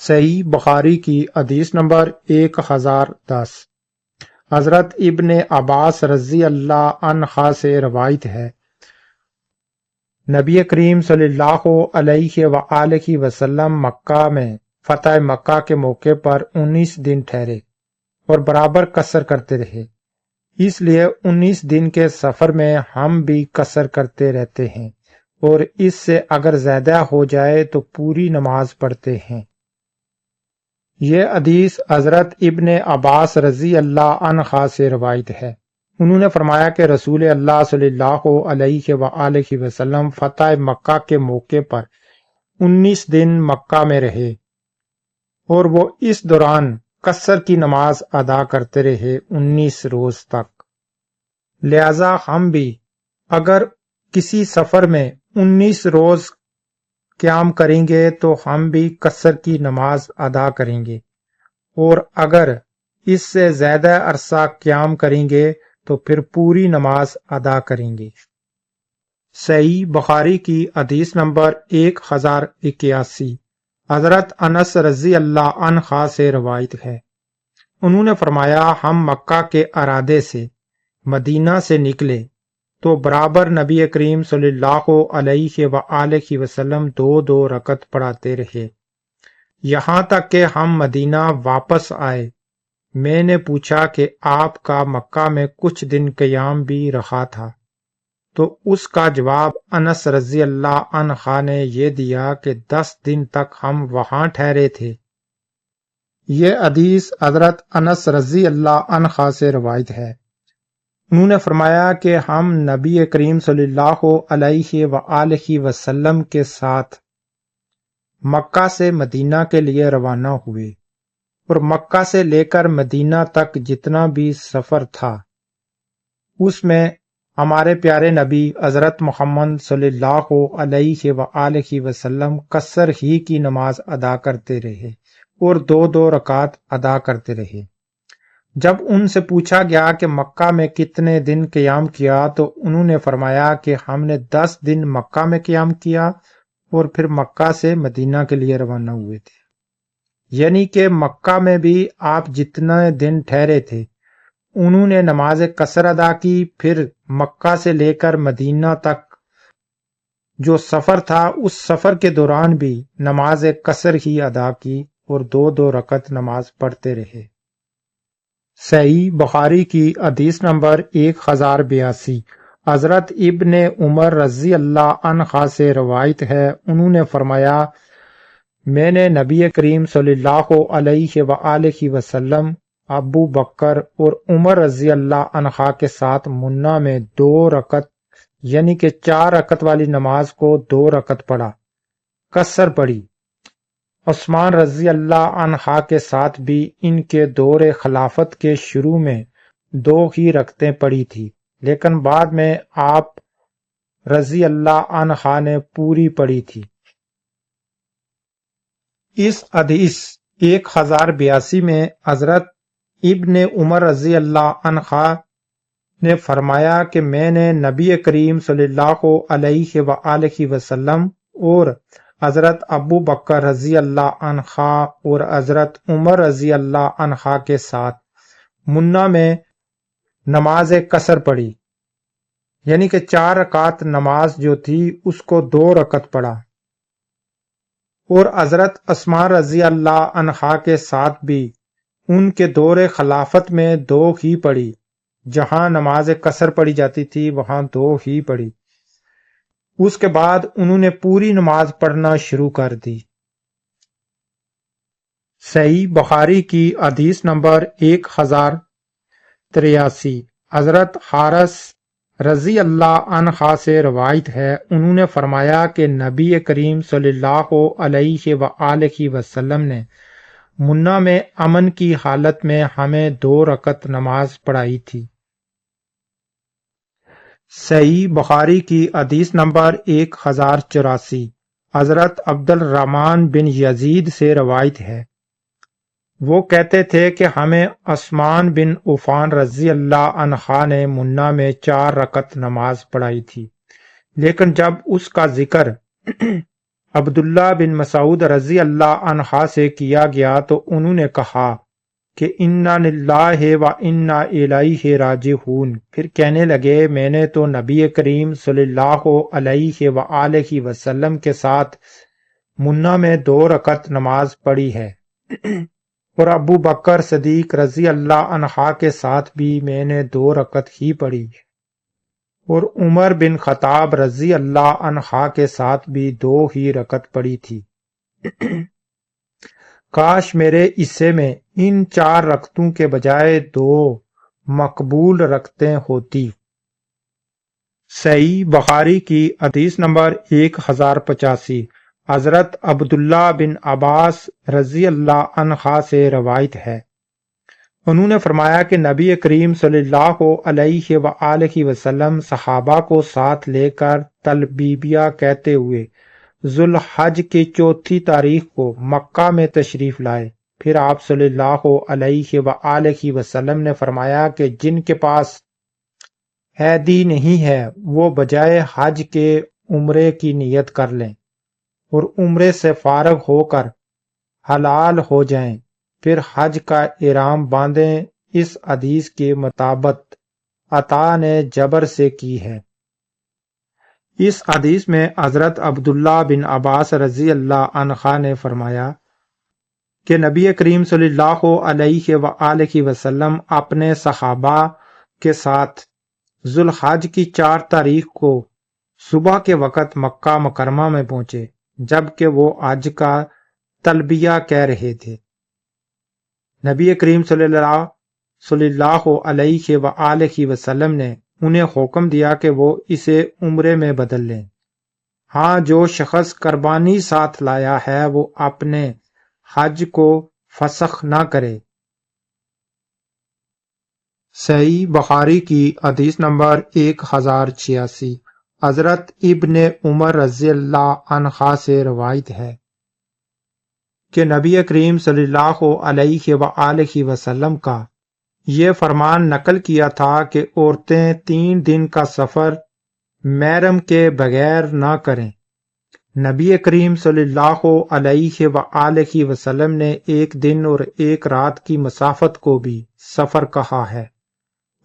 صحیح بخاری کی حدیث نمبر 1010۔ حضرت ابن عباس رضی اللہ عنہ سے روایت ہے، نبی کریم صلی اللہ علیہ وآلہ وسلم مکہ میں فتح مکہ کے موقع پر 19 دن ٹھہرے اور برابر قصر کرتے رہے۔ اس لیے 19 دن کے سفر میں ہم بھی قصر کرتے رہتے ہیں، اور اس سے اگر زیادہ ہو جائے تو پوری نماز پڑھتے ہیں۔ یہ حدیث حضرت ابن عباس رضی اللہ عنہ سے روایت ہے۔ انہوں نے فرمایا کہ رسول اللہ صلی اللہ علیہ وآلہ وسلم فتح مکہ کے موقع پر 19 دن مکہ میں رہے، اور وہ اس دوران قصر کی نماز ادا کرتے رہے 19 روز تک۔ لہذا ہم بھی اگر کسی سفر میں 19 روز قیام کریں گے تو ہم بھی قصر کی نماز ادا کریں گے، اور اگر اس سے زیادہ عرصہ قیام کریں گے تو پھر پوری نماز ادا کریں گے۔ صحیح بخاری کی حدیث نمبر 1081۔ حضرت انس رضی اللہ عنہ سے روایت ہے، انہوں نے فرمایا ہم مکہ کے ارادے سے مدینہ سے نکلے تو برابر نبی کریم صلی اللہ علیہ وآلہ وسلم 2 رکعت پڑھاتے رہے، یہاں تک کہ ہم مدینہ واپس آئے۔ میں نے پوچھا کہ آپ کا مکہ میں کچھ دن قیام بھی رہا تھا، تو اس کا جواب انس رضی اللہ عنہ نے یہ دیا کہ 10 دن تک ہم وہاں ٹھہرے تھے۔ یہ حدیث حضرت انس رضی اللہ عنہ سے روایت ہے۔ انہوں نے فرمایا کہ ہم نبی کریم صلی اللہ علیہ وآلہ وسلم کے ساتھ مکہ سے مدینہ کے لیے روانہ ہوئے، اور مکہ سے لے کر مدینہ تک جتنا بھی سفر تھا اس میں ہمارے پیارے نبی حضرت محمد صلی اللہ علیہ وآلہ وسلم قصر ہی کی نماز ادا کرتے رہے اور 2 رکعت ادا کرتے رہے۔ جب ان سے پوچھا گیا کہ مکہ میں کتنے دن قیام کیا تو انہوں نے فرمایا کہ ہم نے 10 دن مکہ میں قیام کیا اور پھر مکہ سے مدینہ کے لیے روانہ ہوئے تھے، یعنی کہ مکہ میں بھی آپ جتنے دن ٹھہرے تھے انہوں نے نماز قصر ادا کی، پھر مکہ سے لے کر مدینہ تک جو سفر تھا اس سفر کے دوران بھی نماز قصر ہی ادا کی اور 2 رکعت نماز پڑھتے رہے۔ صحیح بخاری کی حدیث نمبر 1082۔ حضرت ابن عمر رضی اللہ عنہ سے روایت ہے، انہوں نے فرمایا میں نے نبی کریم صلی اللہ علیہ وآلہ وسلم، ابو بکر اور عمر رضی اللہ عنہ کے ساتھ منہ میں 2 رکعت یعنی کہ 4 رکعت والی نماز کو 2 رکعت پڑھا، قصر پڑھی۔ عثمان رضی اللہ عنہ کے ساتھ بھی ان کے دور خلافت کے شروع میں 2 ہی رکعتیں پڑھی تھی، لیکن بعد میں آپ رضی اللہ عنہ نے پوری پڑھی تھی۔ اس حدیث 1082 میں حضرت ابن عمر رضی اللہ عنہ نے فرمایا کہ میں نے نبی کریم صلی اللہ علیہ وآلہ وسلم اور حضرت ابو بکر رضی اللہ عنہ اور حضرت عمر رضی اللہ عنہ کے ساتھ منہ میں نماز قصر پڑھی، یعنی کہ 4 رکعت نماز جو تھی اس کو 2 رکعت پڑھا، اور حضرت عثمان رضی اللہ عنہ کے ساتھ بھی ان کے دور خلافت میں 2 ہی پڑھی، جہاں نماز قصر پڑھی جاتی تھی وہاں 2 ہی پڑھی۔ اس کے بعد انہوں نے پوری نماز پڑھنا شروع کر دی۔ صحیح بخاری کی حدیث نمبر 1083۔ حضرت حارث رضی اللہ عنہ سے روایت ہے، انہوں نے فرمایا کہ نبی کریم صلی اللہ علیہ وآلہ وسلم نے منہ میں امن کی حالت میں ہمیں 2 رکعت نماز پڑھائی تھی۔ صحیح بخاری کی حدیث نمبر 1084۔ حضرت عبد الرحمن بن یزید سے روایت ہے، وہ کہتے تھے کہ ہمیں عثمان بن عفان رضی اللہ عنہ نے منہ میں 4 رکعت نماز پڑھائی تھی، لیکن جب اس کا ذکر عبداللہ بن مسعود رضی اللہ عنہ سے کیا گیا تو انہوں نے کہا کہ انا للہ و انا الیہ راجعون، پھر کہنے لگے میں نے تو نبی کریم صلی اللہ علیہ وآلہ وسلم کے ساتھ منا میں 2 رکعت نماز پڑھی ہے، اور ابو بکر صدیق رضی اللہ عنہ کے ساتھ بھی میں نے 2 رکعت ہی پڑھی، اور عمر بن خطاب رضی اللہ عنہ کے ساتھ بھی 2 ہی رکعت پڑھی تھی۔ کاش میرے حصے میں ان 4 رکعتوں کے بجائے 2 مقبول رکعتیں ہوتی۔ صحیح بخاری کی حدیث نمبر 1085 حضرت عبداللہ بن عباس رضی اللہ عنہ سے روایت ہے، انہوں نے فرمایا کہ نبی کریم صلی اللہ علیہ وآلہ وسلم صحابہ کو ساتھ لے کر تلبیبیہ کہتے ہوئے ذوالحج کی 4 تاریخ کو مکہ میں تشریف لائے۔ پھر آپ صلی اللہ علیہ وآلہ وسلم نے فرمایا کہ جن کے پاس ہدی نہیں ہے وہ بجائے حج کے عمرے کی نیت کر لیں اور عمرے سے فارغ ہو کر حلال ہو جائیں، پھر حج کا احرام باندھیں۔ اس حدیث کے مطابق عطا نے جبر سے کی ہے۔ اس حدیث میں حضرت عبداللہ بن عباس رضی اللہ عنہ نے فرمایا کہ نبی کریم صلی اللہ علیہ وآلہ وسلم اپنے صحابہ کے ساتھ ذوالحج کی 4 تاریخ کو صبح کے وقت مکہ مکرمہ میں پہنچے، جبکہ وہ حج کا تلبیہ کہہ رہے تھے۔ نبی کریم صلی اللہ علیہ وآلہ وسلم نے انہیں حکم دیا کہ وہ اسے عمرے میں بدل لیں۔ ہاں، جو شخص قربانی ساتھ لایا ہے وہ اپنے حج کو فسخ نہ کرے۔ صحیح بخاری کی حدیث نمبر 1086 حضرت ابن عمر رضی اللہ عنہ سے روایت ہے کہ نبی کریم صلی اللہ علیہ وآلہ وسلم کا یہ فرمان نقل کیا تھا کہ عورتیں 3 دن کا سفر محرم کے بغیر نہ کریں۔ نبی کریم صلی اللہ علیہ وآلہ وسلم نے 1 دن اور 1 رات کی مسافت کو بھی سفر کہا ہے،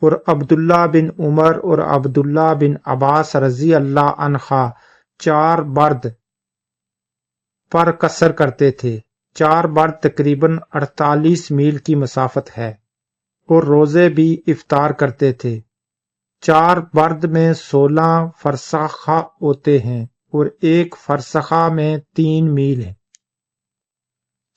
اور عبداللہ بن عمر اور عبداللہ بن عباس رضی اللہ عنہ 4 برد پر قصر کرتے تھے۔ 4 برد تقریباً 48 میل کی مسافت ہے، اور روزے بھی افطار کرتے تھے۔ 4 برد میں 16 فرسخہ ہوتے ہیں، اور 1 فرسخہ میں 3 میل ہے۔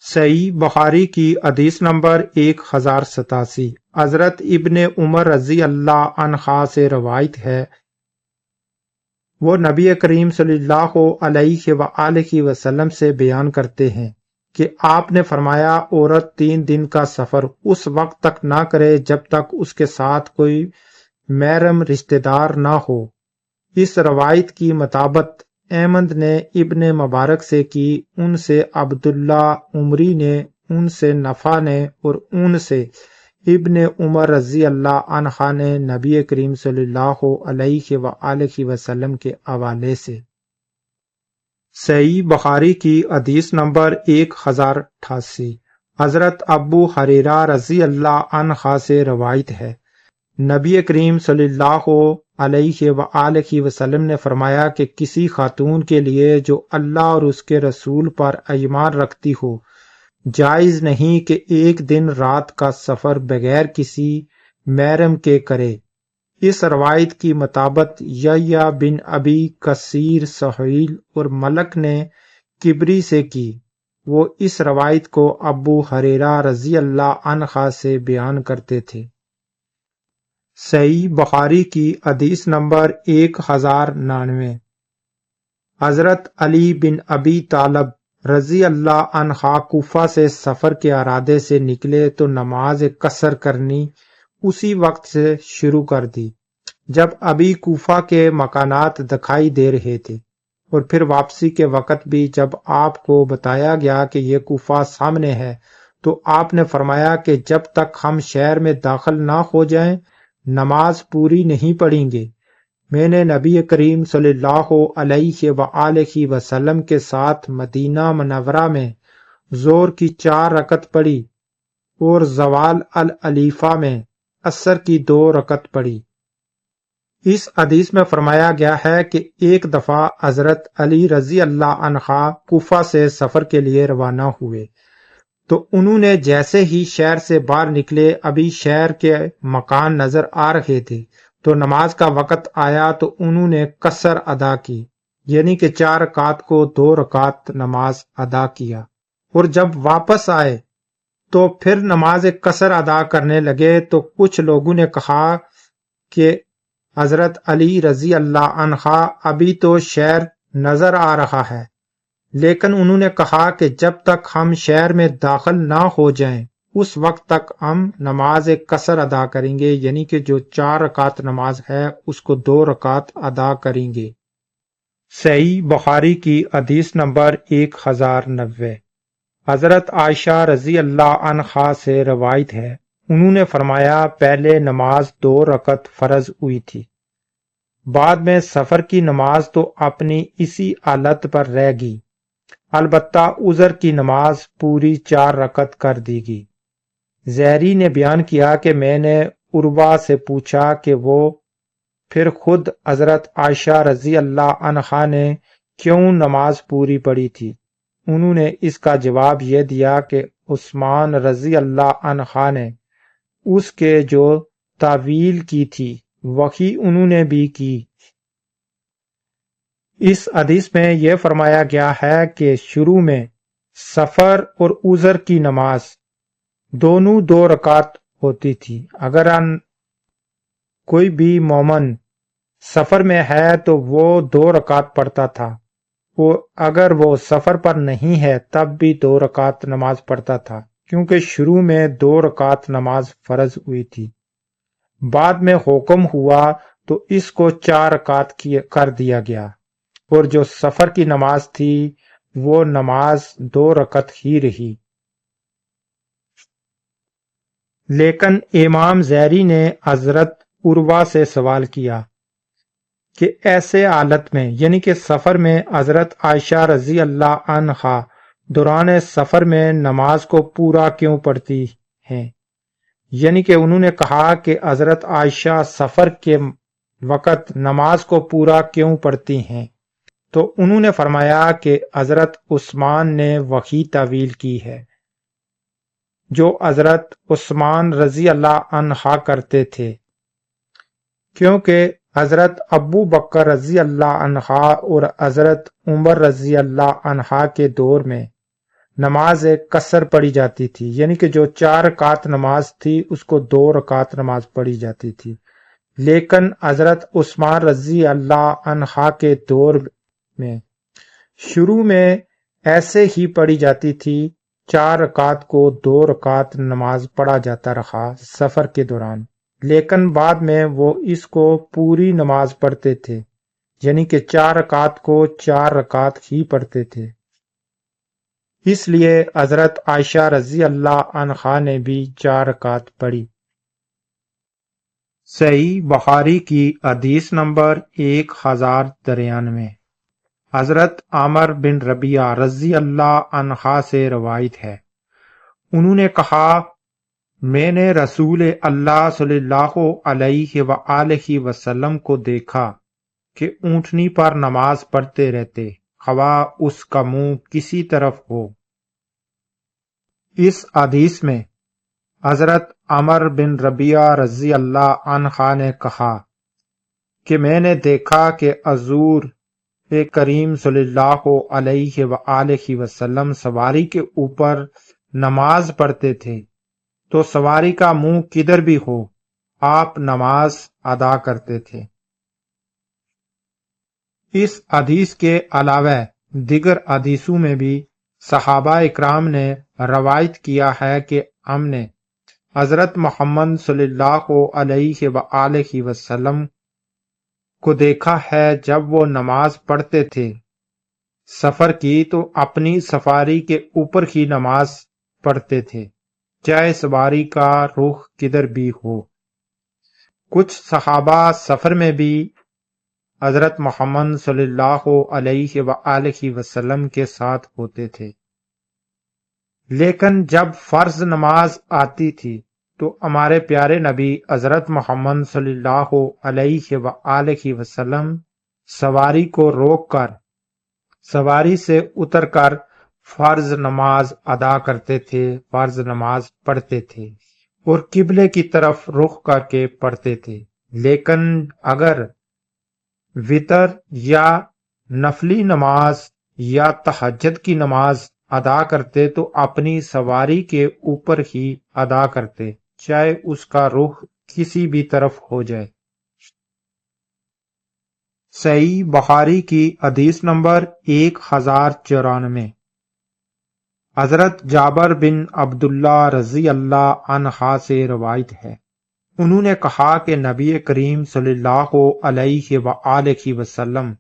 صحیح بخاری کی حدیث نمبر 1087 حضرت ابن عمر رضی اللہ عنہ سے روایت ہے، وہ نبی کریم صلی اللہ علیہ وآلہ وسلم سے بیان کرتے ہیں کہ آپ نے فرمایا عورت 3 دن کا سفر اس وقت تک نہ کرے جب تک اس کے ساتھ کوئی محرم رشتہ دار نہ ہو۔ اس روایت کی مطابق احمد نے ابن مبارک سے کی، ان سے عبداللہ عمری نے، ان سے نفع نے، اور ان سے ابن عمر رضی اللہ عنہ نے نبی کریم صلی اللہ علیہ وآلہ وسلم کے حوالے سے۔ صحیح بخاری کی حدیث نمبر 1088 حضرت ابو ہریرہ رضی اللہ عنہ سے روایت ہے، نبی کریم صلی اللہ علیہ وآلہ وسلم نے فرمایا کہ کسی خاتون کے لیے جو اللہ اور اس کے رسول پر ایمان رکھتی ہو، جائز نہیں کہ 1 دن رات کا سفر بغیر کسی محرم کے کرے۔ اس روایت کی مطابق یحییٰ بن ابی کثیر سہیل اور ملک نے کبری سے کی۔ وہ اس روایت کو ابو ہریرہ رضی اللہ عنہ سے بیان کرتے تھے۔ صحیح بخاری کی حدیث نمبر 1099 حضرت علی بن ابی طالب رضی اللہ عنہ کوفہ سے سفر کے ارادے سے نکلے تو نماز قصر کرنی اسی وقت سے شروع کر دی جب ابھی کوفہ کے مکانات دکھائی دے رہے تھے، اور پھر واپسی کے وقت بھی جب آپ کو بتایا گیا کہ یہ کوفہ سامنے ہے تو آپ نے فرمایا کہ جب تک ہم شہر میں داخل نہ ہو جائیں نماز پوری نہیں پڑھیں گے۔ میں نے نبی کریم صلی اللہ علیہ وآلہ وسلم کے ساتھ مدینہ منورہ میں ظہر کی 4 رکعت پڑھی اور زوال العلیفہ میں عصر کی 2 رکعت پڑھی۔ اس حدیث میں فرمایا گیا ہے کہ ایک دفعہ حضرت علی رضی اللہ عنہ کوفہ سے سفر کے لیے روانہ ہوئے، تو انہوں نے جیسے ہی شہر سے باہر نکلے، ابھی شہر کے مکان نظر آ رہے تھے، تو نماز کا وقت آیا تو انہوں نے قصر ادا کی، یعنی کہ 4 رکعت کو 2 رکعت نماز ادا کیا، اور جب واپس آئے تو پھر نماز قصر ادا کرنے لگے۔ تو کچھ لوگوں نے کہا کہ حضرت علی رضی اللہ عنہ ابھی تو شہر نظر آ رہا ہے، لیکن انہوں نے کہا کہ جب تک ہم شہر میں داخل نہ ہو جائیں اس وقت تک ہم نماز قصر ادا کریں گے، یعنی کہ جو 4 رکعت نماز ہے اس کو 2 رکعت ادا کریں گے۔ صحیح بخاری کی حدیث نمبر 1090۔ حضرت عائشہ رضی اللہ عنہا سے روایت ہے، انہوں نے فرمایا پہلے نماز 2 رکعت فرض ہوئی تھی، بعد میں سفر کی نماز تو اپنی اسی حالت پر رہ گئی، البتہ عذر کی نماز پوری 4 رکعت کر دی گئی۔ زہری نے بیان کیا کہ میں نے عروہ سے پوچھا کہ وہ پھر خود حضرت عائشہ رضی اللہ عنہا نے کیوں نماز پوری پڑھی تھی؟ انہوں نے اس کا جواب یہ دیا کہ عثمان رضی اللہ عنہ نے اس کے جو تعویل کی تھی وہی انہوں نے بھی کی۔ اس حدیث میں یہ فرمایا گیا ہے کہ شروع میں سفر اور عذر کی نماز دونوں 2 رکعت ہوتی تھی۔ اگر کوئی بھی مومن سفر میں ہے تو وہ 2 رکعت پڑھتا تھا، اور اگر وہ سفر پر نہیں ہے تب بھی 2 رکعت نماز پڑھتا تھا، کیونکہ شروع میں 2 رکعت نماز فرض ہوئی تھی، بعد میں حکم ہوا تو اس کو 4 رکعت کر دیا گیا، اور جو سفر کی نماز تھی وہ نماز 2 رکعت ہی رہی۔ لیکن امام زہری نے حضرت عروہ سے سوال کیا کہ ایسے حالت میں، یعنی کہ سفر میں، حضرت عائشہ رضی اللہ عنہا دوران سفر میں نماز کو پورا کیوں پڑھتی ہیں؟ یعنی کہ انہوں نے کہا کہ حضرت عائشہ سفر کے وقت نماز کو پورا کیوں پڑھتی ہیں؟ تو انہوں نے فرمایا کہ حضرت عثمان نے وہی تعویل کی ہے جو حضرت عثمان رضی اللہ عنہ کرتے تھے، کیونکہ حضرت ابو بکر رضی اللہ عنہ اور حضرت عمر رضی اللہ عنہ کے دور میں نماز قصر پڑھی جاتی تھی، یعنی کہ جو 4 رکعت نماز تھی اس کو 2 رکعت نماز پڑھی جاتی تھی، لیکن حضرت عثمان رضی اللہ عنہ کے دور میں شروع میں ایسے ہی پڑھی جاتی تھی، 4 رکعت کو 2 رکعت نماز پڑھا جاتا رہا سفر کے دوران، لیکن بعد میں وہ اس کو پوری نماز پڑھتے تھے، یعنی کہ 4 رکعت کو 4 رکعت ہی پڑھتے تھے۔ اس لیے حضرت عائشہ رضی اللہ عنہا نے بھی 4 رکعت پڑھی۔ صحیح بخاری کی حدیث نمبر 1093۔ حضرت عامر بن ربیعہ رضی اللہ عنہ سے روایت ہے، انہوں نے کہا میں نے رسول اللہ صلی اللہ علیہ وآلہ وسلم کو دیکھا کہ اونٹنی پر نماز پڑھتے رہتے، خواہ اس کا منہ کسی طرف ہو۔ اس حدیث میں حضرت عمر بن ربیعہ رضی اللہ عنہ نے کہا کہ میں نے دیکھا کہ حضور کریم صلی اللہ علیہ وآلہ وسلم سواری کے اوپر نماز پڑھتے تھے، تو سواری کا منہ کدھر بھی ہو آپ نماز ادا کرتے تھے۔ اس حدیث کے علاوہ دیگر حدیثوں میں بھی صحابہ اکرام نے روایت کیا ہے کہ ہم نے حضرت محمد صلی اللہ علیہ وآلہ وسلم کو دیکھا ہے جب وہ نماز پڑھتے تھے سفر کی تو اپنی سواری کے اوپر ہی نماز پڑھتے تھے، چاہے سواری کا رخ کدھر بھی ہو۔ کچھ صحابہ سفر میں بھی حضرت محمد صلی اللہ علیہ وآلہ وسلم کے ساتھ ہوتے تھے، لیکن جب فرض نماز آتی تھی تو ہمارے پیارے نبی حضرت محمد صلی اللہ علیہ وآلہ وسلم سواری کو روک کر سواری سے اتر کر فرض نماز ادا کرتے تھے، فرض نماز پڑھتے تھے اور قبلے کی طرف رخ کر کے پڑھتے تھے۔ لیکن اگر وطر یا نفلی نماز یا تہجد کی نماز ادا کرتے تو اپنی سواری کے اوپر ہی ادا کرتے، چاہے اس کا رخ کسی بھی طرف ہو جائے۔ صحیح بخاری کی حدیث نمبر 1094، حضرت جابر بن عبداللہ رضی اللہ عنہ سے روایت ہے، انہوں نے کہا کہ نبی کریم صلی اللہ علیہ وآلہ وسلم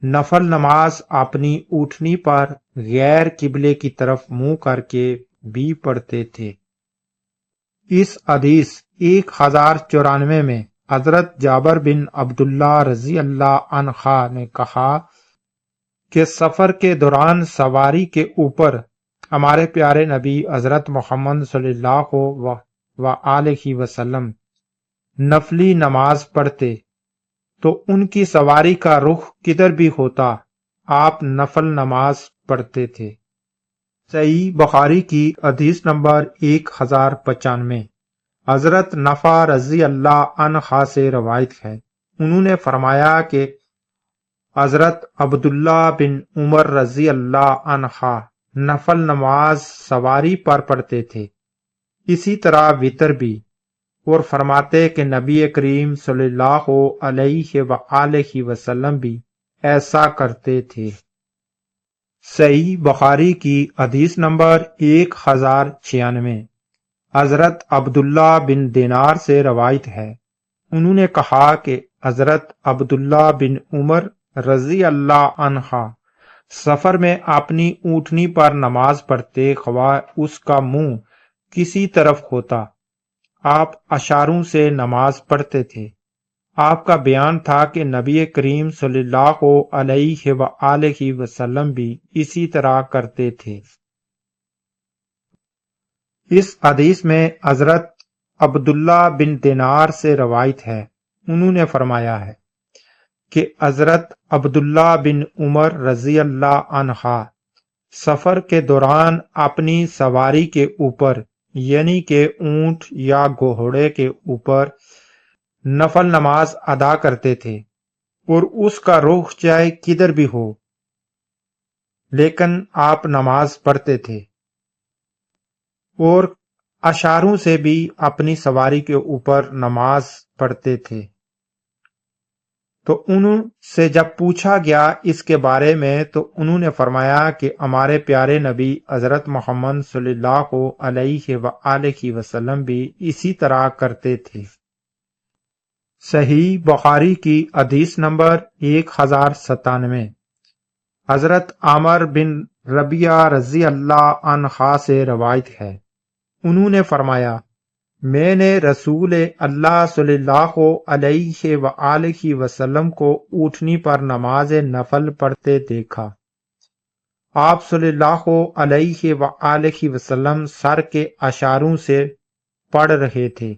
نفل نماز اپنی اونٹنی پر غیر قبلے کی طرف منہ کر کے بھی پڑھتے تھے۔ اس حدیث 1094 میں حضرت جابر بن عبداللہ رضی اللہ عنہ نے کہا کہ سفر کے دوران سواری کے اوپر ہمارے پیارے نبی حضرت محمد صلی اللہ وآلہ وسلم نفلی نماز پڑھتے تو ان کی سواری کا رخ کدھر بھی ہوتا، آپ نفل نماز پڑھتے تھے۔ صحیح بخاری کی حدیث نمبر 1095، حضرت نفع رضی اللہ عنہ سے روایت ہے، انہوں نے فرمایا کہ حضرت عبداللہ بن عمر رضی اللہ عنہ نفل نماز سواری پر پڑھتے تھے، اسی طرح وطر بھی، اور فرماتے کہ نبی کریم صلی اللہ علیہ وآلہ وسلم بھی ایسا کرتے تھے۔ صحیح بخاری کی حدیث نمبر 1096، حضرت عبداللہ بن دینار سے روایت ہے، انہوں نے کہا کہ حضرت عبداللہ بن عمر رضی اللہ عنہ سفر میں اپنی اونٹنی پر نماز پڑھتے، خواہ اس کا منہ کسی طرف ہوتا، آپ اشاروں سے نماز پڑھتے تھے۔ آپ کا بیان تھا کہ نبی کریم صلی اللہ علیہ وآلہ وسلم بھی اسی طرح کرتے تھے۔ اس حدیث میں حضرت عبداللہ بن دینار سے روایت ہے، انہوں نے فرمایا ہے کہ حضرت عبداللہ بن عمر رضی اللہ عنہ سفر کے دوران اپنی سواری کے اوپر یعنی کہ اونٹ یا گھوڑے کے اوپر نفل نماز ادا کرتے تھے اور اس کا رخ چاہے کدھر بھی ہو، لیکن آپ نماز پڑھتے تھے اور اشاروں سے بھی اپنی سواری کے اوپر نماز پڑھتے تھے۔ تو انہوں سے جب پوچھا گیا اس کے بارے میں تو انہوں نے فرمایا کہ ہمارے پیارے نبی حضرت محمد صلی اللہ علیہ وآلہ وسلم بھی اسی طرح کرتے تھے۔ صحیح بخاری کی حدیث نمبر 1097، حضرت عامر بن ربیعہ رضی اللہ عنہ سے روایت ہے، انہوں نے فرمایا میں نے رسول اللہ صلی اللہ علیہ وآلہ وسلم کو اونٹنی پر نماز نفل پڑھتے دیکھا۔ آپ صلی اللہ علیہ وآلہ وسلم سر کے اشاروں سے پڑھ رہے تھے،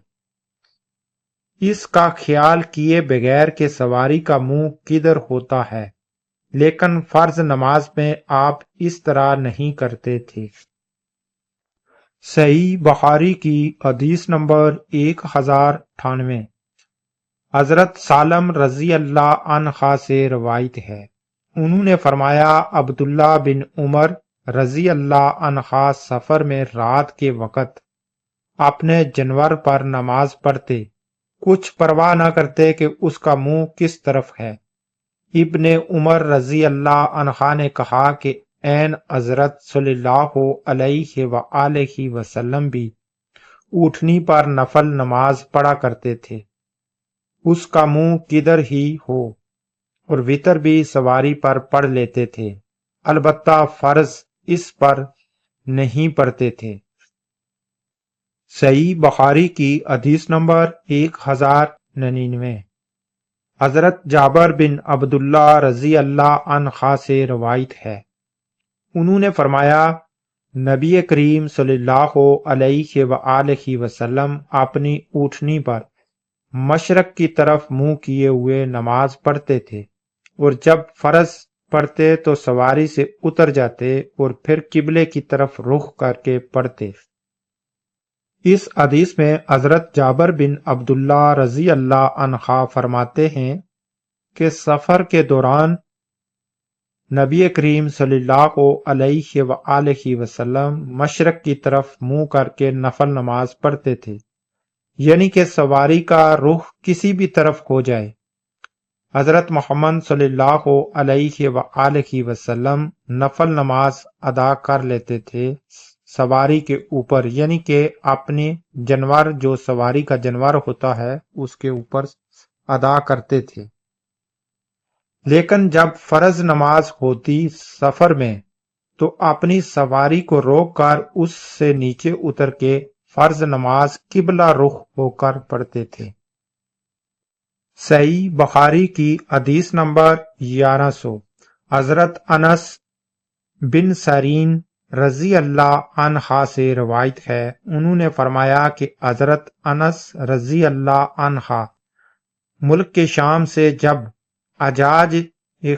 اس کا خیال کیے بغیر کہ سواری کا منہ کدھر ہوتا ہے، لیکن فرض نماز میں آپ اس طرح نہیں کرتے تھے۔ صحیح بخاری کی حدیث نمبر 1098، حضرت سالم رضی اللہ عنہ سے روایت ہے، انہوں نے فرمایا عبداللہ بن عمر رضی اللہ عنہ سفر میں رات کے وقت اپنے جانور پر نماز پڑھتے، کچھ پرواہ نہ کرتے کہ اس کا منہ کس طرف ہے۔ ابن عمر رضی اللہ عنہ نے کہا کہ این حضرت صلی اللہ علیہ وآلہ وسلم بھی اونٹنی پر نفل نماز پڑھا کرتے تھے، اس کا منہ کدھر ہی ہو، اور وطر بھی سواری پر پڑھ لیتے تھے، البتہ فرض اس پر نہیں پڑھتے تھے۔ صحیح بخاری کی حدیث نمبر 1099، حضرت جابر بن عبداللہ رضی اللہ عنہ سے روایت ہے، انہوں نے فرمایا نبی کریم صلی اللہ علیہ وآلہ وسلم اپنی اونٹنی پر مشرق کی طرف منہ کیے ہوئے نماز پڑھتے تھے، اور جب فرض پڑھتے تو سواری سے اتر جاتے اور پھر قبلے کی طرف رخ کر کے پڑھتے۔ اس حدیث میں حضرت جابر بن عبداللہ رضی اللہ عنہ فرماتے ہیں کہ سفر کے دوران نبی کریم صلی اللہ علیہ وآلہ وسلم مشرق کی طرف منہ کر کے نفل نماز پڑھتے تھے، یعنی کہ سواری کا رخ کسی بھی طرف ہو جائے۔ حضرت محمد صلی اللہ علیہ وآلہ وسلم نفل نماز ادا کر لیتے تھے سواری کے اوپر، یعنی کہ اپنے جانور، جو سواری کا جانور ہوتا ہے اس کے اوپر ادا کرتے تھے۔ لیکن جب فرض نماز ہوتی سفر میں تو اپنی سواری کو روک کر اس سے نیچے اتر کے فرض نماز قبلہ رخ ہو کر پڑھتے تھے۔ صحیح بخاری کی حدیث نمبر 1100۔ حضرت انس بن سیرین رضی اللہ عنہ سے روایت ہے، انہوں نے فرمایا کہ حضرت انس رضی اللہ عنہ ملک کے شام سے جب حجاج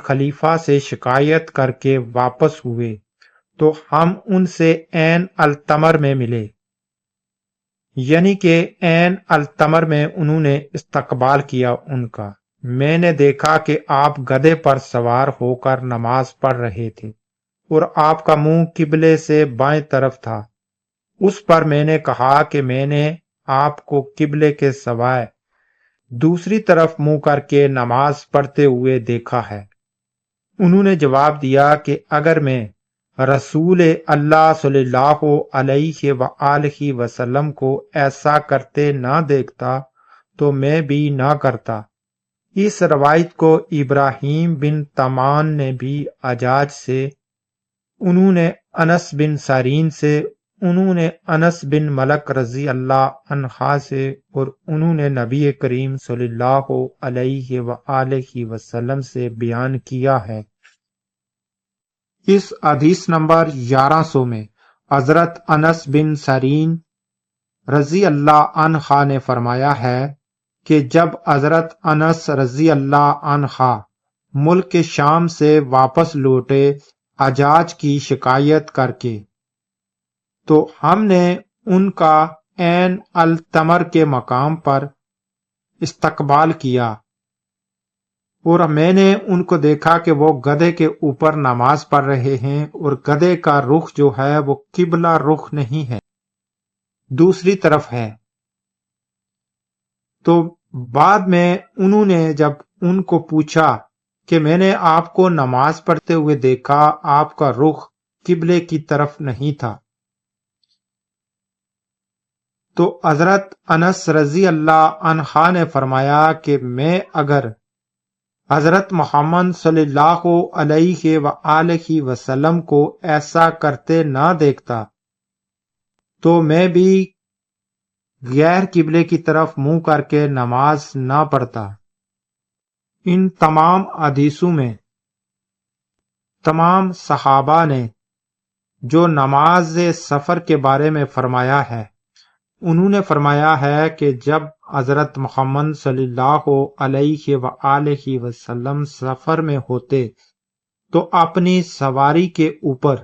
خلیفہ سے شکایت کر کے واپس ہوئے تو ہم ان سے عین التمر میں ملے، یعنی کہ عین التمر میں انہوں نے استقبال کیا ان کا۔ میں نے دیکھا کہ آپ گدھے پر سوار ہو کر نماز پڑھ رہے تھے اور آپ کا منہ قبلے سے بائیں طرف تھا۔ اس پر میں نے کہا کہ میں نے آپ کو قبلے کے سوائے دوسری طرف منہ کر کے نماز پڑھتے ہوئے دیکھا ہے۔ انہوں نے جواب دیا کہ اگر میں رسول اللہ صلی اللہ علیہ وآلہ وسلم کو ایسا کرتے نہ دیکھتا تو میں بھی نہ کرتا۔ اس روایت کو ابراہیم بن تمان نے بھی حجاج سے، انہوں نے انس بن سیرین سے، انہوں نے انس بن ملک رضی اللہ عنہ سے، اور انہوں نے نبی کریم صلی اللہ علیہ وآلہ وسلم سے بیان کیا ہے۔ اس حدیث نمبر 1100 میں حضرت انس بن سیرین رضی اللہ عنہ نے فرمایا ہے کہ جب حضرت انس رضی اللہ عنہ ملک کے شام سے واپس لوٹے حجاج کی شکایت کر کے، تو ہم نے ان کا عین التمر کے مقام پر استقبال کیا، اور میں نے ان کو دیکھا کہ وہ گدھے کے اوپر نماز پڑھ رہے ہیں، اور گدھے کا رخ جو ہے وہ قبلہ رخ نہیں ہے، دوسری طرف ہے۔ تو بعد میں انہوں نے جب ان کو پوچھا کہ میں نے آپ کو نماز پڑھتے ہوئے دیکھا، آپ کا رخ قبلے کی طرف نہیں تھا، تو حضرت انس رضی اللہ عنہ نے فرمایا کہ میں اگر حضرت محمد صلی اللہ علیہ وآلہ وسلم کو ایسا کرتے نہ دیکھتا تو میں بھی غیر قبلے کی طرف منہ کر کے نماز نہ پڑھتا۔ ان تمام حدیثوں میں تمام صحابہ نے جو نماز سفر کے بارے میں فرمایا ہے، انہوں نے فرمایا ہے کہ جب حضرت محمد صلی اللہ علیہ وآلہ وسلم سفر میں ہوتے تو اپنی سواری کے اوپر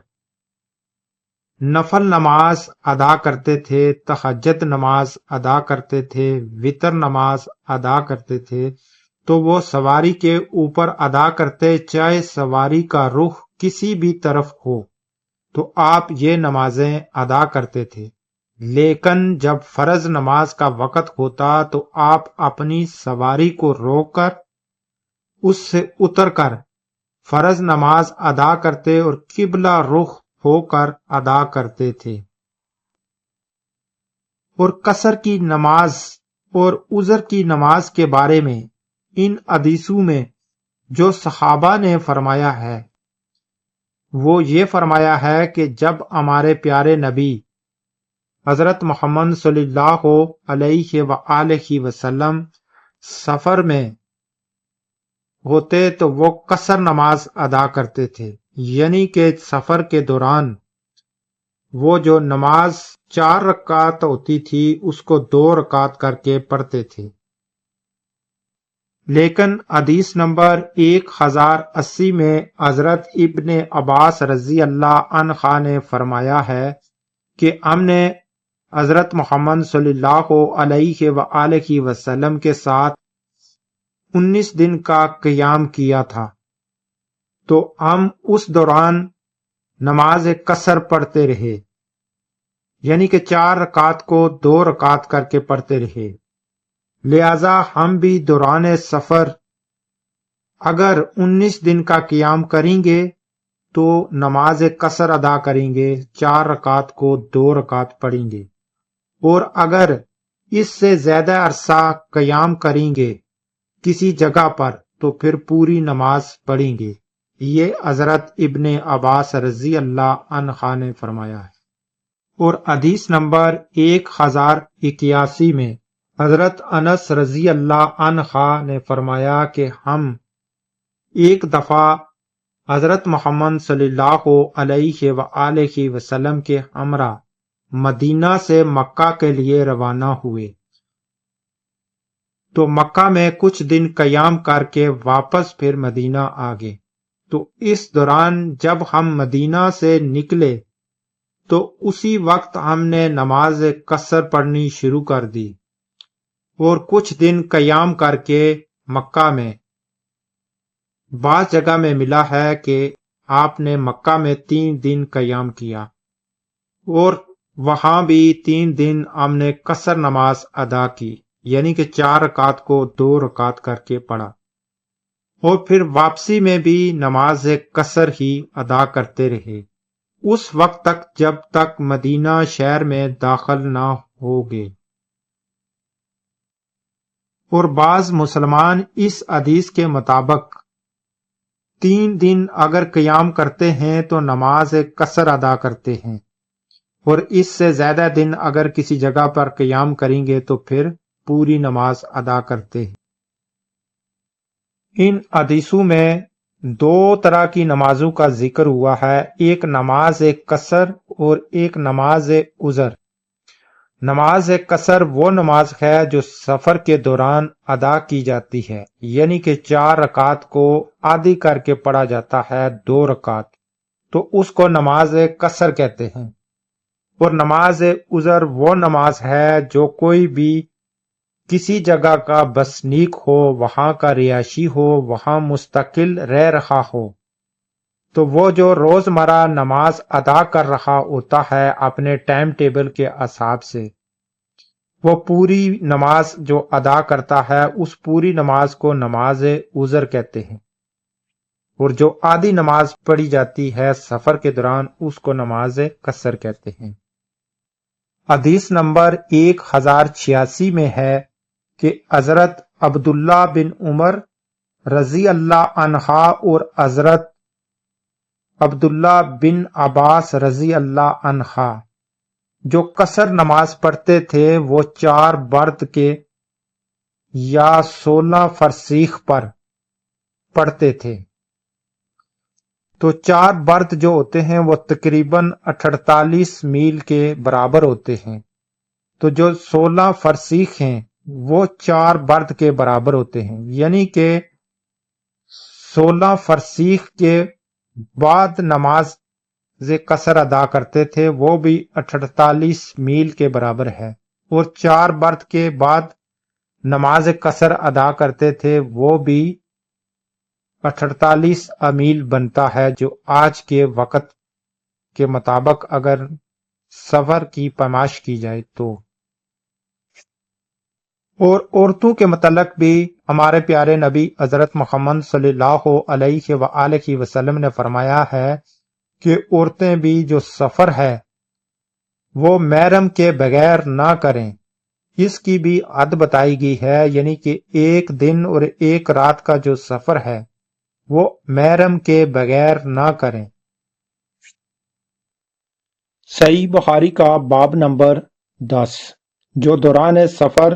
نفل نماز ادا کرتے تھے، تہجد نماز ادا کرتے تھے، وتر نماز ادا کرتے تھے، تو وہ سواری کے اوپر ادا کرتے چاہے سواری کا رخ کسی بھی طرف ہو، تو آپ یہ نمازیں ادا کرتے تھے۔ لیکن جب فرض نماز کا وقت ہوتا تو آپ اپنی سواری کو روک کر اس سے اتر کر فرض نماز ادا کرتے اور قبلہ رخ ہو کر ادا کرتے تھے۔ اور قصر کی نماز اور عذر کی نماز کے بارے میں ان حدیثوں میں جو صحابہ نے فرمایا ہے، وہ یہ فرمایا ہے کہ جب ہمارے پیارے نبی حضرت محمد صلی اللہ علیہ وآلہ وسلم سفر میں ہوتے تو وہ قصر نماز ادا کرتے تھے، یعنی کہ سفر کے دوران وہ جو نماز 4 رکعت ہوتی تھی اس کو 2 رکعت کر کے پڑھتے تھے۔ لیکن حدیث نمبر 1080 میں حضرت ابن عباس رضی اللہ عنہ نے فرمایا ہے کہ ہم نے حضرت محمد صلی اللہ علیہ وآلہ وسلم کے ساتھ 19 دن کا قیام کیا تھا، تو ہم اس دوران نماز قصر پڑھتے رہے، یعنی کہ 4 رکعت کو 2 رکعت کر کے پڑھتے رہے۔ لہذا ہم بھی دوران سفر اگر 19 دن کا قیام کریں گے تو نماز قصر ادا کریں گے، 4 رکعت کو 2 رکعت پڑھیں گے، اور اگر اس سے زیادہ عرصہ قیام کریں گے کسی جگہ پر تو پھر پوری نماز پڑھیں گے۔ یہ حضرت ابن عباس رضی اللہ عنہ نے فرمایا ہے۔ اور حدیث نمبر 1081 میں حضرت انس رضی اللہ عنہ نے فرمایا کہ ہم ایک دفعہ حضرت محمد صلی اللہ علیہ وآلہ وسلم کے ہمراہ مدینہ سے مکہ کے لیے روانہ ہوئے، تو مکہ میں کچھ دن قیام کر کے واپس پھر مدینہ آ گئے۔ تو اس دوران جب ہم مدینہ سے نکلے تو اسی وقت ہم نے نماز قصر پڑھنی شروع کر دی، اور کچھ دن قیام کر کے مکہ میں بعض جگہ میں ملا ہے کہ آپ نے مکہ میں 3 دن قیام کیا، اور وہاں بھی 3 دن ہم نے قصر نماز ادا کی، یعنی کہ 4 رکعت کو 2 رکعت کر کے پڑھا، اور پھر واپسی میں بھی نماز قصر ہی ادا کرتے رہے اس وقت تک جب تک مدینہ شہر میں داخل نہ ہو گئے۔ اور بعض مسلمان اس حدیث کے مطابق 3 دن اگر قیام کرتے ہیں تو نماز قصر ادا کرتے ہیں، اور اس سے زیادہ دن اگر کسی جگہ پر قیام کریں گے تو پھر پوری نماز ادا کرتے ہیں۔ ان حدیثوں میں 2 طرح کی نمازوں کا ذکر ہوا ہے، ایک نماز قصر اور ایک نماز عذر۔ نماز قصر وہ نماز ہے جو سفر کے دوران ادا کی جاتی ہے، یعنی کہ 4 رکعت کو آدھی کر کے پڑھا جاتا ہے 2 رکعت، تو اس کو نماز قصر کہتے ہیں۔ اور نماز عذر وہ نماز ہے جو کوئی بھی کسی جگہ کا بسنیک ہو، وہاں کا رہائشی ہو، وہاں مستقل رہ رہا ہو، تو وہ جو روزمرہ نماز ادا کر رہا ہوتا ہے اپنے ٹائم ٹیبل کے حساب سے، وہ پوری نماز جو ادا کرتا ہے اس پوری نماز کو نماز عذر کہتے ہیں، اور جو آدھی نماز پڑھی جاتی ہے سفر کے دوران اس کو نماز قصر کہتے ہیں۔ حدیث نمبر 1086 میں ہے کہ حضرت عبداللہ بن عمر رضی اللہ عنہ اور حضرت عبداللہ بن عباس رضی اللہ عنہ جو قصر نماز پڑھتے تھے وہ 4 برد کے یا 16 فرسیخ پر پڑھتے تھے۔ تو 4 برد جو ہوتے ہیں وہ تقریباً 48 میل کے برابر ہوتے ہیں، تو جو 16 فرسیخ ہیں وہ 4 برد کے برابر ہوتے ہیں، یعنی کہ 16 فرسیخ کے بعد نماز قصر ادا کرتے تھے، وہ بھی 48 میل کے برابر ہے، اور 4 برد کے بعد نماز قصر ادا کرتے تھے وہ بھی 48 میل بنتا ہے، جو آج کے وقت کے مطابق اگر سفر کی پیمائش کی جائے تو۔ اور عورتوں کے متعلق بھی ہمارے پیارے نبی حضرت محمد صلی اللہ علیہ وآلہ وسلم نے فرمایا ہے کہ عورتیں بھی جو سفر ہے وہ محرم کے بغیر نہ کریں، اس کی بھی حد بتائی گئی ہے، یعنی کہ 1 دن اور 1 رات کا جو سفر ہے وہ محرم کے بغیر نہ کریں۔ صحیح بخاری کا باب نمبر 10، جو دوران سفر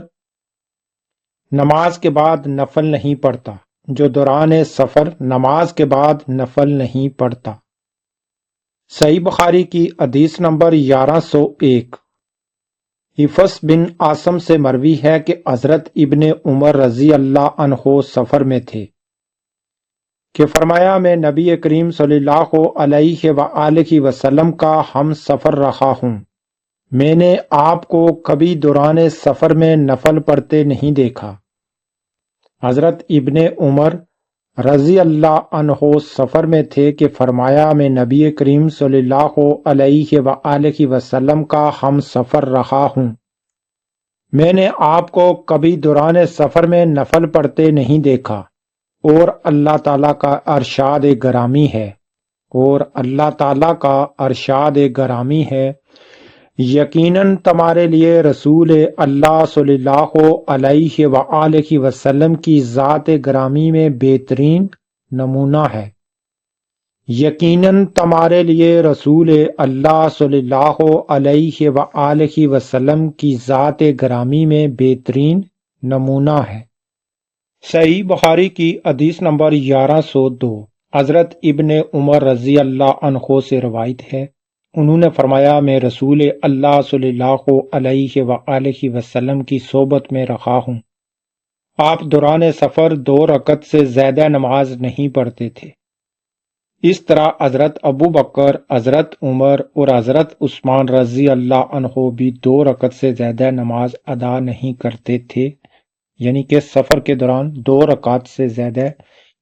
نماز کے بعد نفل نہیں پڑھتا، جو دوران سفر نماز کے بعد نفل نہیں پڑھتا۔ صحیح بخاری کی حدیث نمبر 1101۔ حفص بن عاصم سے مروی ہے کہ حضرت ابن عمر رضی اللہ عنہ سفر میں تھے کہ فرمایا میں نبی کریم صلی اللہ علیہ وآلہ وسلم کا ہم سفر رہا ہوں، میں نے آپ کو کبھی دوران سفر میں نفل پڑھتے نہیں دیکھا۔ حضرت ابن عمر رضی اللہ عنہ سفر میں تھے کہ فرمایا میں نبی کریم صلی اللہ علیہ وآلہ وسلم کا ہم سفر رہا ہوں، میں نے آپ کو کبھی دوران سفر میں نفل پڑھتے نہیں دیکھا، اور اللہ تعالیٰ کا ارشاد گرامی ہے، اور اللہ تعالیٰ کا ارشاد گرامی ہے، یقیناً تمہارے لیے رسول اللہ صلی اللہ علیہ وآلہ وسلم کی ذات گرامی میں بہترین نمونہ ہے۔ یقیناً تمہارے لیے رسول اللہ صلی اللہ علیہ وآلہ وسلم کی ذات گرامی میں بہترین نمونہ ہے۔ صحیح بخاری کی حدیث نمبر 1102۔ حضرت ابن عمر رضی اللہ عنہ سے روایت ہے، انہوں نے فرمایا میں رسول اللہ صلی اللہ علیہ وآلہ وسلم کی صحبت میں رہا ہوں، آپ دوران سفر 2 رکعت سے زیادہ نماز نہیں پڑھتے تھے۔ اس طرح حضرت ابو بکر، حضرت عمر اور حضرت عثمان رضی اللہ عنہ بھی 2 رکعت سے زیادہ نماز ادا نہیں کرتے تھے، یعنی کہ سفر کے دوران 2 رکعت سے زیادہ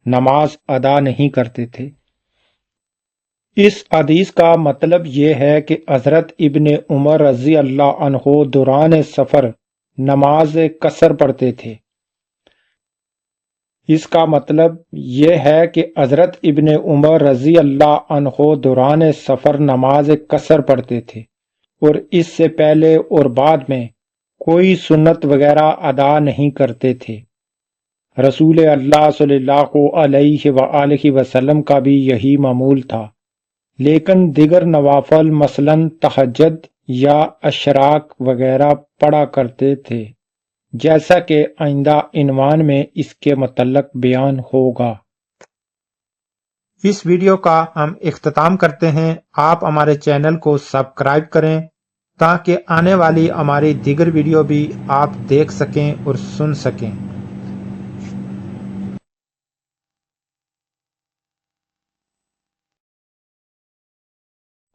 نماز ادا نہیں کرتے تھے۔ اس حدیث کا مطلب یہ ہے کہ حضرت ابن عمر رضی اللہ عنہ دوران سفر نماز قصر پڑھتے تھے۔ اس کا مطلب یہ ہے کہ حضرت ابن عمر رضی اللہ عنہ دوران سفر نماز قصر پڑھتے تھے، اور اس سے پہلے اور بعد میں کوئی سنت وغیرہ ادا نہیں کرتے تھے۔ رسول اللہ صلی اللہ علیہ وآلہ وسلم کا بھی یہی معمول تھا، لیکن دیگر نوافل مثلاً تہجد یا اشراق وغیرہ پڑھا کرتے تھے، جیسا کہ آئندہ عنوان میں اس کے متعلق بیان ہوگا۔ اس ویڈیو کا ہم اختتام کرتے ہیں۔ آپ ہمارے چینل کو سبسکرائب کریں تاکہ آنے والی ہماری دیگر ویڈیو بھی آپ دیکھ سکیں اور سن سکیں۔